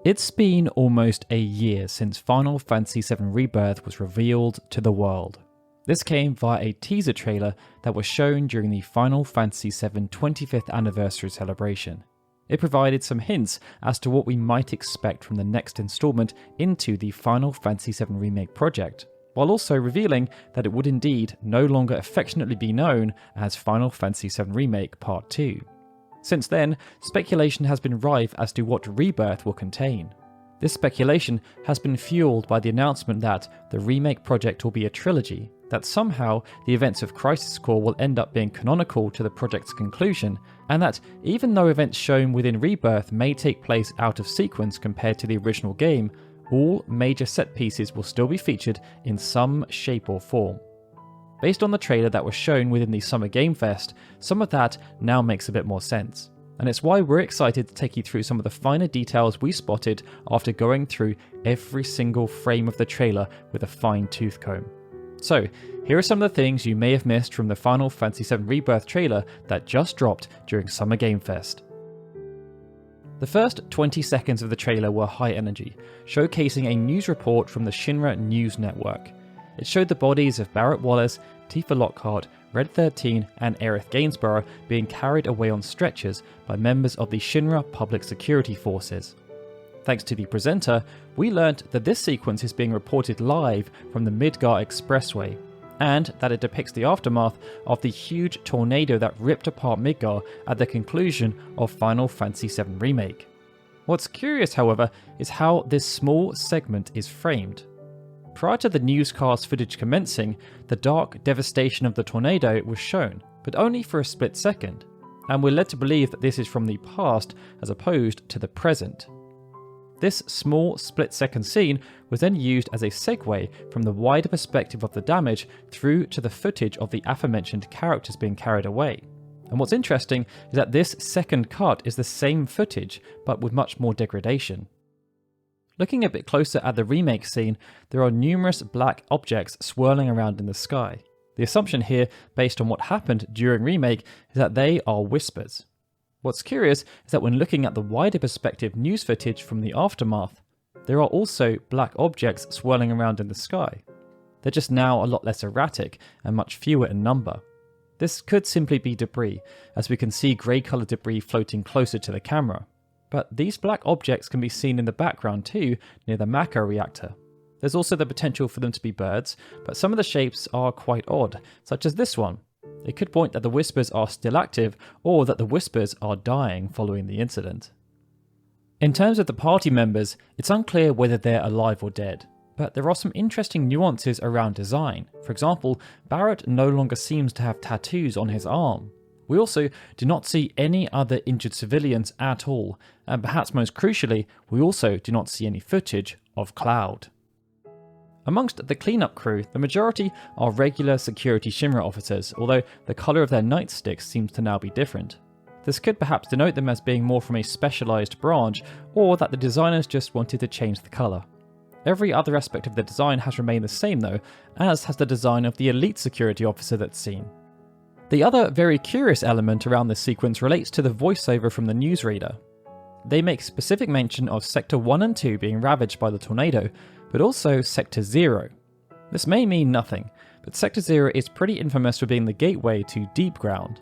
It's been almost a year since Final Fantasy VII Rebirth was revealed to the world. This came via a teaser trailer that was shown during the Final Fantasy VII 25th anniversary celebration. It provided some hints as to what we might expect from the next installment into the Final Fantasy VII Remake project, while also revealing that it would indeed no longer affectionately be known as Final Fantasy VII Remake Part 2. Since then, speculation has been rife as to what Rebirth will contain. This speculation has been fueled by the announcement that the remake project will be a trilogy, that somehow the events of Crisis Core will end up being canonical to the project's conclusion, and that even though events shown within Rebirth may take place out of sequence compared to the original game, all major set pieces will still be featured in some shape or form. Based on the trailer that was shown within the Summer Game Fest, some of that now makes a bit more sense. And it's why we're excited to take you through some of the finer details we spotted after going through every single frame of the trailer with a fine-tooth comb. So, here are some of the things you may have missed from the Final Fantasy VII Rebirth trailer that just dropped during Summer Game Fest. The first 20 seconds of the trailer were high energy, showcasing a news report from the Shinra News Network. It showed the bodies of Barrett Wallace, Tifa Lockhart, Red 13 and Aerith Gainsborough being carried away on stretchers by members of the Shinra Public Security Forces. Thanks to the presenter, we learnt that this sequence is being reported live from the Midgar Expressway, and that it depicts the aftermath of the huge tornado that ripped apart Midgar at the conclusion of Final Fantasy VII Remake. What's curious, however, is how this small segment is framed. Prior to the newscast footage commencing, the dark devastation of the tornado was shown, but only for a split second, and we're led to believe that this is from the past as opposed to the present. This small split-second scene was then used as a segue from the wider perspective of the damage through to the footage of the aforementioned characters being carried away. And what's interesting is that this second cut is the same footage, but with much more degradation. Looking a bit closer at the remake scene, there are numerous black objects swirling around in the sky. The assumption here, based on what happened during Remake, is that they are whispers. What's curious is that when looking at the wider perspective news footage from the aftermath, there are also black objects swirling around in the sky. They're just now a lot less erratic and much fewer in number. This could simply be debris, as we can see grey coloured debris floating closer to the camera. But these black objects can be seen in the background too, near the Mako reactor. There's also the potential for them to be birds, but some of the shapes are quite odd, such as this one. It could point that the whispers are still active, or that the whispers are dying following the incident. In terms of the party members, it's unclear whether they're alive or dead, but there are some interesting nuances around design. For example, Barrett no longer seems to have tattoos on his arm. We also do not see any other injured civilians at all, and perhaps most crucially, we also do not see any footage of Cloud. Amongst the cleanup crew, the majority are regular security Shinra officers, although the colour of their nightsticks seems to now be different. This could perhaps denote them as being more from a specialised branch, or that the designers just wanted to change the colour. Every other aspect of the design has remained the same though, as has the design of the elite security officer that's seen. The other very curious element around this sequence relates to the voiceover from the newsreader. They make specific mention of Sector 1 and 2 being ravaged by the tornado, but also Sector 0. This may mean nothing, but Sector 0 is pretty infamous for being the gateway to Deep Ground.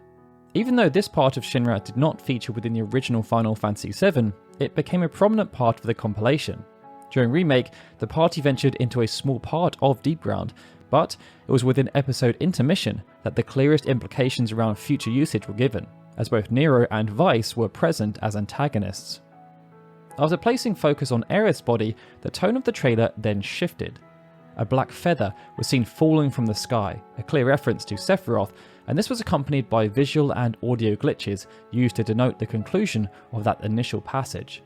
Even though this part of Shinra did not feature within the original Final Fantasy VII, it became a prominent part of the compilation. During Remake, the party ventured into a small part of Deep Ground, but it was within episode Intermission that the clearest implications around future usage were given, as both Nero and Vice were present as antagonists. After placing focus on Aerith's body, the tone of the trailer then shifted. A black feather was seen falling from the sky, a clear reference to Sephiroth, and this was accompanied by visual and audio glitches used to denote the conclusion of that initial passage.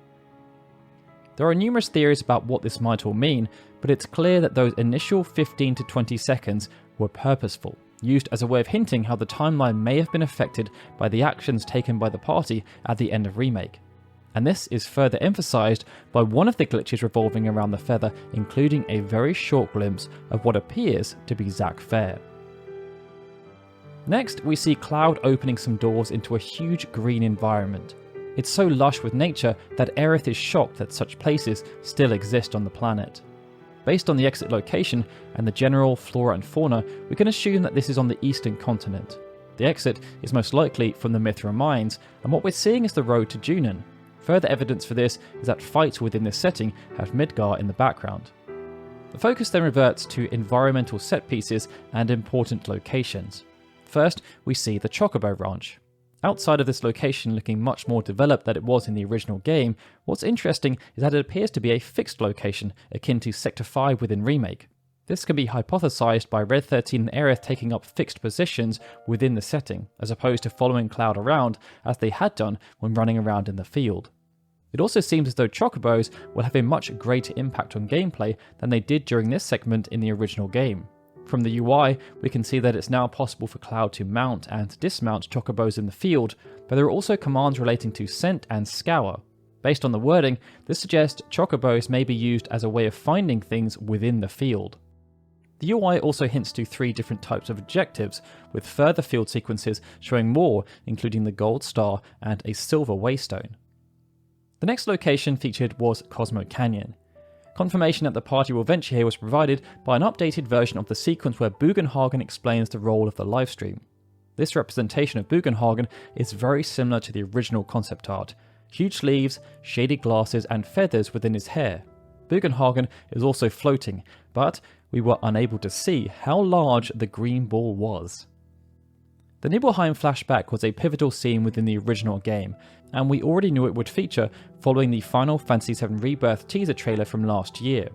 There are numerous theories about what this might all mean, but it's clear that those initial 15 to 20 seconds were purposeful, used as a way of hinting how the timeline may have been affected by the actions taken by the party at the end of Remake. And this is further emphasised by one of the glitches revolving around the feather, including a very short glimpse of what appears to be Zack Fair. Next, we see Cloud opening some doors into a huge green environment. It's so lush with nature that Aerith is shocked that such places still exist on the planet. Based on the exit location and the general flora and fauna, we can assume that this is on the eastern continent. The exit is most likely from the Mithra mines, and what we're seeing is the road to Junon. Further evidence for this is that fights within this setting have Midgar in the background. The focus then reverts to environmental set pieces and important locations. First, we see the Chocobo Ranch. Outside of this location looking much more developed than it was in the original game, what's interesting is that it appears to be a fixed location, akin to Sector 5 within Remake. This can be hypothesized by Red 13 and Aerith taking up fixed positions within the setting, as opposed to following Cloud around as they had done when running around in the field. It also seems as though Chocobos will have a much greater impact on gameplay than they did during this segment in the original game. From the UI, we can see that it's now possible for Cloud to mount and dismount Chocobos in the field, but there are also commands relating to scent and scour. Based on the wording, this suggests Chocobos may be used as a way of finding things within the field. The UI also hints to 3 different types of objectives, with further field sequences showing more, including the Gold Star and a Silver Waystone. The next location featured was Cosmo Canyon. Confirmation that the party will venture here was provided by an updated version of the sequence where Bugenhagen explains the role of the livestream. This representation of Bugenhagen is very similar to the original concept art. Huge sleeves, shaded glasses and feathers within his hair. Bugenhagen is also floating, but we were unable to see how large the green ball was. The Nibelheim flashback was a pivotal scene within the original game, and we already knew it would feature following the Final Fantasy VII Rebirth teaser trailer from last year.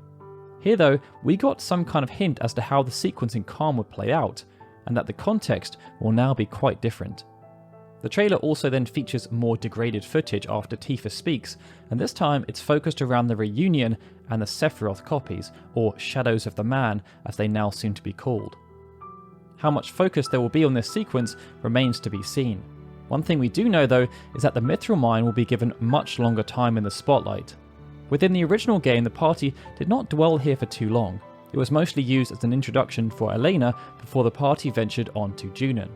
Here though, we got some kind of hint as to how the sequence in Calm would play out, and that the context will now be quite different. The trailer also then features more degraded footage after Tifa speaks, and this time it's focused around the reunion and the Sephiroth copies, or Shadows of the Man as they now seem to be called. How much focus there will be on this sequence remains to be seen. One thing we do know though is that the Mithril Mine will be given much longer time in the spotlight. Within the original game, the party did not dwell here for too long. It was mostly used as an introduction for Elena before the party ventured on to Junon.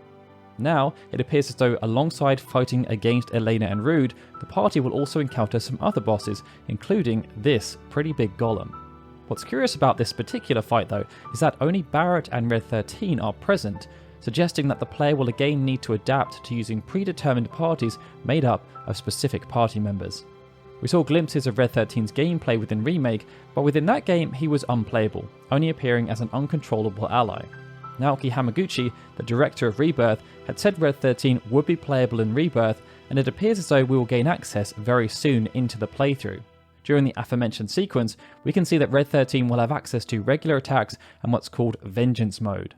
Now, it appears as though alongside fighting against Elena and Rude, the party will also encounter some other bosses, including this pretty big golem. What's curious about this particular fight though is that only Barrett and Red 13 are present, suggesting that the player will again need to adapt to using predetermined parties made up of specific party members. We saw glimpses of Red 13's gameplay within Remake, but within that game he was unplayable, only appearing as an uncontrollable ally. Naoki Hamaguchi, the director of Rebirth, had said Red 13 would be playable in Rebirth, and it appears as though we will gain access very soon into the playthrough. During the aforementioned sequence, we can see that Red 13 will have access to regular attacks and what's called Vengeance mode.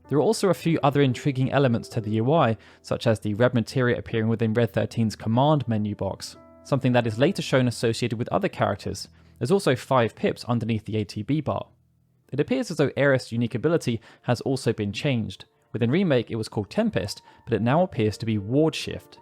There are also a few other intriguing elements to the UI, such as the red materia appearing within Red 13's command menu box, something that is later shown associated with other characters. There's also 5 pips underneath the ATB bar. It appears as though Aerith's unique ability has also been changed. Within Remake it was called Tempest, but it now appears to be Ward Shift.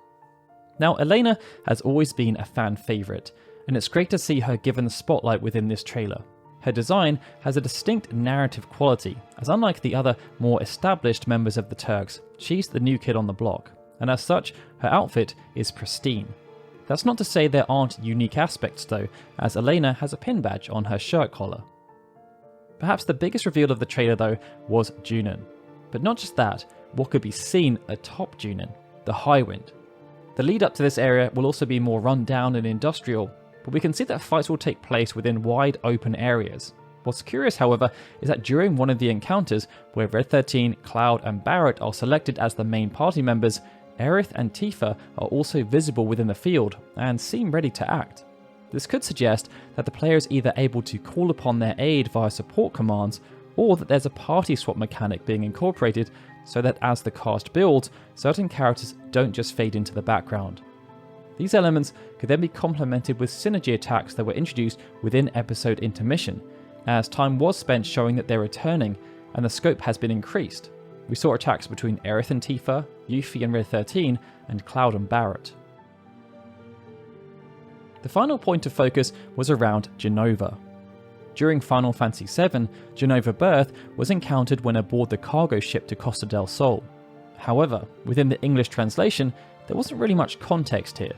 Now Elena has always been a fan favourite, and it's great to see her given the spotlight within this trailer. Her design has a distinct narrative quality, as unlike the other more established members of the Turks, she's the new kid on the block, and as such, her outfit is pristine. That's not to say there aren't unique aspects though, as Elena has a pin badge on her shirt collar. Perhaps the biggest reveal of the trailer though was Junon. But not just that, what could be seen atop Junon, the Highwind. The lead up to this area will also be more run down and industrial, but we can see that fights will take place within wide open areas. What's curious however is that during one of the encounters where Red 13, Cloud and Barrett are selected as the main party members, Aerith and Tifa are also visible within the field and seem ready to act. This could suggest that the player is either able to call upon their aid via support commands, or that there's a party swap mechanic being incorporated so that as the cast builds, certain characters don't just fade into the background. These elements could then be complemented with synergy attacks that were introduced within episode intermission, as time was spent showing that they're returning and the scope has been increased. We saw attacks between Aerith and Tifa, Yuffie and Red 13, and Cloud and Barrett. The final point of focus was around Jenova. During Final Fantasy VII, Jenova Birth was encountered when aboard the cargo ship to Costa del Sol. However, within the English translation, there wasn't really much context here.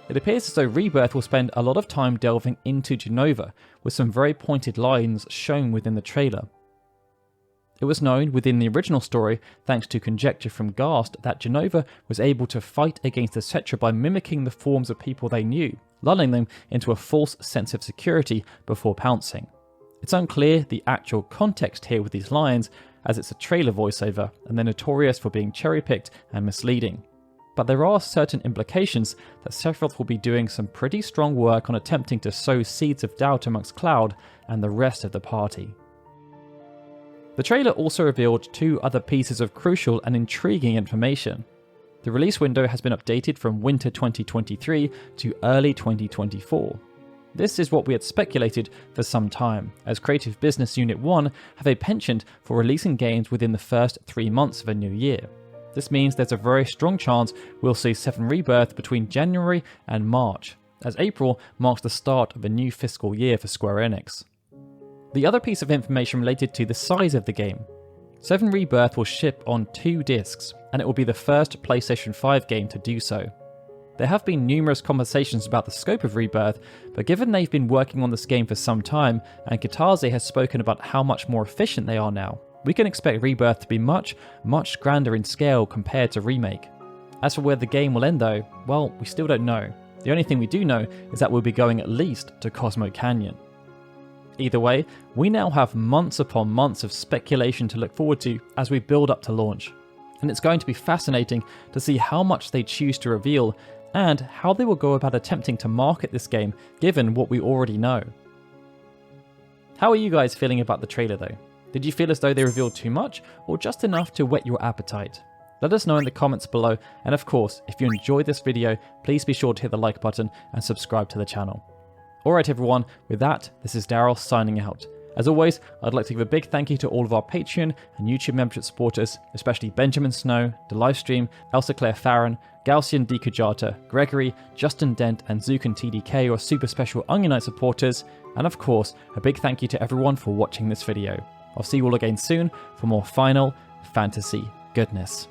It appears as though Rebirth will spend a lot of time delving into Jenova, with some very pointed lines shown within the trailer. It was known within the original story, thanks to conjecture from Ghast, that Jenova was able to fight against the Cetra by mimicking the forms of people they knew, lulling them into a false sense of security before pouncing. It's unclear the actual context here with these lines, as it's a trailer voiceover and they're notorious for being cherry-picked and misleading. But there are certain implications that Sephiroth will be doing some pretty strong work on attempting to sow seeds of doubt amongst Cloud and the rest of the party. The trailer also revealed 2 other pieces of crucial and intriguing information. The release window has been updated from winter 2023 to early 2024. This is what we had speculated for some time, as Creative Business Unit 1 have a penchant for releasing games within the first 3 months of a new year. This means there's a very strong chance we'll see 7 Rebirth between January and March, as April marks the start of a new fiscal year for Square Enix. The other piece of information related to the size of the game. 7 Rebirth will ship on 2 discs, and it will be the first PlayStation 5 game to do so. There have been numerous conversations about the scope of Rebirth, but given they've been working on this game for some time, and Kitase has spoken about how much more efficient they are now, we can expect Rebirth to be much grander in scale compared to Remake. As for where the game will end though, well, we still don't know. The only thing we do know is that we'll be going at least to Cosmo Canyon. Either way, we now have months upon months of speculation to look forward to as we build up to launch. And it's going to be fascinating to see how much they choose to reveal and how they will go about attempting to market this game given what we already know. How are you guys feeling about the trailer though? Did you feel as though they revealed too much or just enough to whet your appetite? Let us know in the comments below, and of course, if you enjoyed this video, please be sure to hit the like button and subscribe to the channel. Alright everyone, with that, this is Daryl signing out. As always, I'd like to give a big thank you to all of our Patreon and YouTube membership supporters, especially Benjamin Snow, The Livestream, Elsa Claire Farron, Gaussian D. Kujata, Gregory, Justin Dent, and Zukan TDK, or super special Onion Knight supporters, and of course, a big thank you to everyone for watching this video. I'll see you all again soon for more Final Fantasy goodness.